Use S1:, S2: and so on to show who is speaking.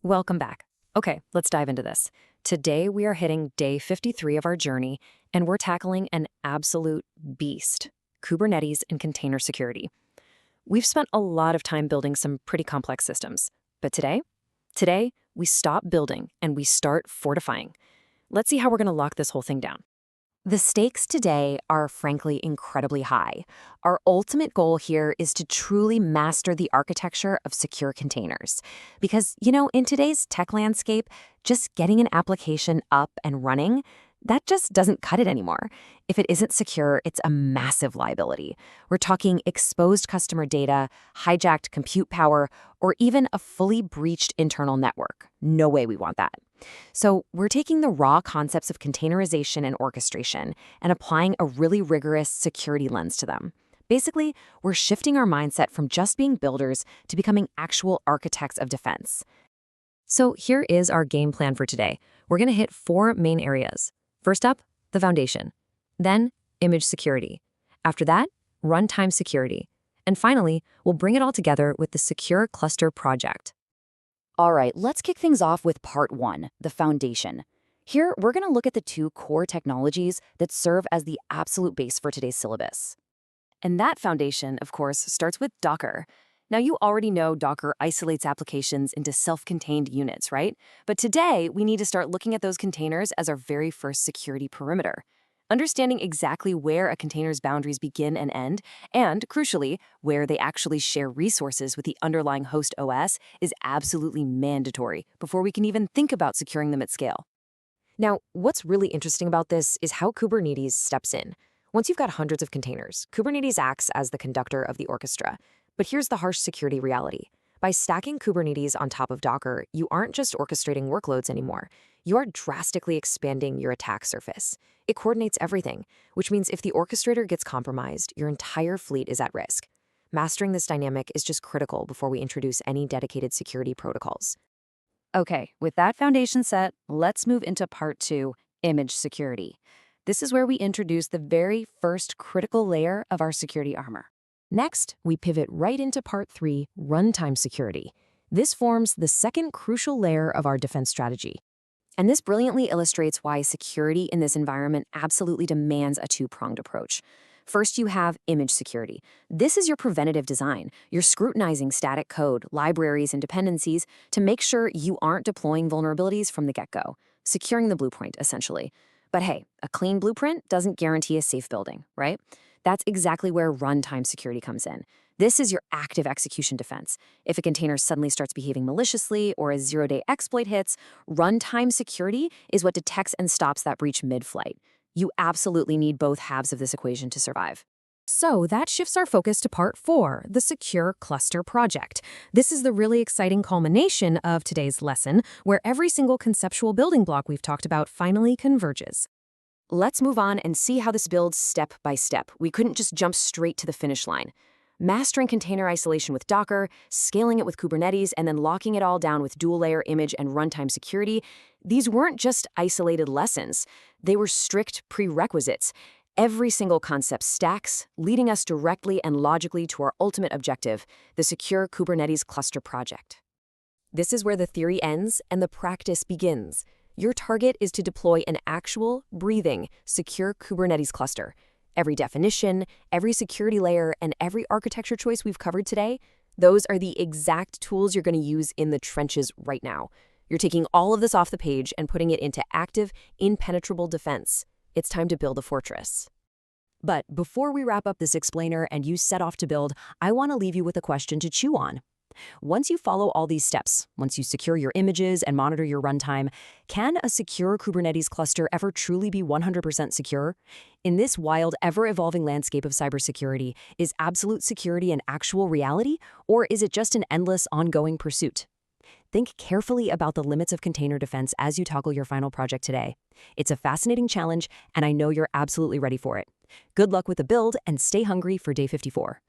S1: Welcome back. Okay, let's dive into this. Today we are hitting day 53 of our journey, and we're tackling an absolute beast: Kubernetes and container security. We've spent a lot of time building some pretty complex systems, but today we stop building and we start fortifying. Let's see how we're going to lock this whole thing down. The stakes today are frankly incredibly high. Our ultimate goal here is to truly master the architecture of secure containers. Because, in today's tech landscape, just getting an application up and running, that just doesn't cut it anymore. If it isn't secure, it's a massive liability. We're talking exposed customer data, hijacked compute power, or even a fully breached internal network. No way we want that. So we're taking the raw concepts of containerization and orchestration and applying a really rigorous security lens to them. Basically, we're shifting our mindset from just being builders to becoming actual architects of defense. So here is our game plan for today. We're going to hit 4 main areas. First up, the foundation. Then, image security. After that, runtime security. And finally, we'll bring it all together with the Secure Cluster project.
S2: All right, let's kick things off with part 1, the foundation. Here, we're going to look at the 2 core technologies that serve as the absolute base for today's syllabus.
S1: And that foundation, of course, starts with Docker. Now, you already know Docker isolates applications into self-contained units, right? But today, we need to start looking at those containers as our very first security perimeter. Understanding exactly where a container's boundaries begin and end, and, crucially, where they actually share resources with the underlying host OS is absolutely mandatory before we can even think about securing them at scale. Now, what's really interesting about this is how Kubernetes steps in. Once you've got hundreds of containers, Kubernetes acts as the conductor of the orchestra. But here's the harsh security reality. By stacking Kubernetes on top of Docker, you aren't just orchestrating workloads anymore. You are drastically expanding your attack surface. It coordinates everything, which means if the orchestrator gets compromised, your entire fleet is at risk. Mastering this dynamic is just critical before we introduce any dedicated security protocols. Okay, with that foundation set, let's move into part 2, image security. This is where we introduce the very first critical layer of our security armor. Next, we pivot right into part 3, runtime security. This forms the second crucial layer of our defense strategy. And this brilliantly illustrates why security in this environment absolutely demands a 2-pronged approach. First, you have image security. This is your preventative design. You're scrutinizing static code, libraries, and dependencies to make sure you aren't deploying vulnerabilities from the get-go, securing the blueprint, essentially. But hey, a clean blueprint doesn't guarantee a safe building, right? That's exactly where runtime security comes in. This is your active execution defense. If a container suddenly starts behaving maliciously or a zero-day exploit hits, runtime security is what detects and stops that breach mid-flight. You absolutely need both halves of this equation to survive. So that shifts our focus to part 4, the Secure Cluster project. This is the really exciting culmination of today's lesson, where every single conceptual building block we've talked about finally converges. Let's move on and see how this builds step by step. We couldn't just jump straight to the finish line. Mastering container isolation with Docker, scaling it with Kubernetes, and then locking it all down with dual-layer image and runtime security, these weren't just isolated lessons. They were strict prerequisites. Every single concept stacks, leading us directly and logically to our ultimate objective, the Secure Kubernetes Cluster project. This is where the theory ends and the practice begins. Your target is to deploy an actual, breathing, secure Kubernetes cluster. Every definition, every security layer, and every architecture choice we've covered today, those are the exact tools you're going to use in the trenches right now. You're taking all of this off the page and putting it into active, impenetrable defense. It's time to build a fortress. But before we wrap up this explainer and you set off to build, I want to leave you with a question to chew on. Once you follow all these steps, once you secure your images and monitor your runtime, can a secure Kubernetes cluster ever truly be 100% secure? In this wild, ever-evolving landscape of cybersecurity, is absolute security an actual reality, or is it just an endless, ongoing pursuit? Think carefully about the limits of container defense as you toggle your final project today. It's a fascinating challenge, and I know you're absolutely ready for it. Good luck with the build, and stay hungry for day 54.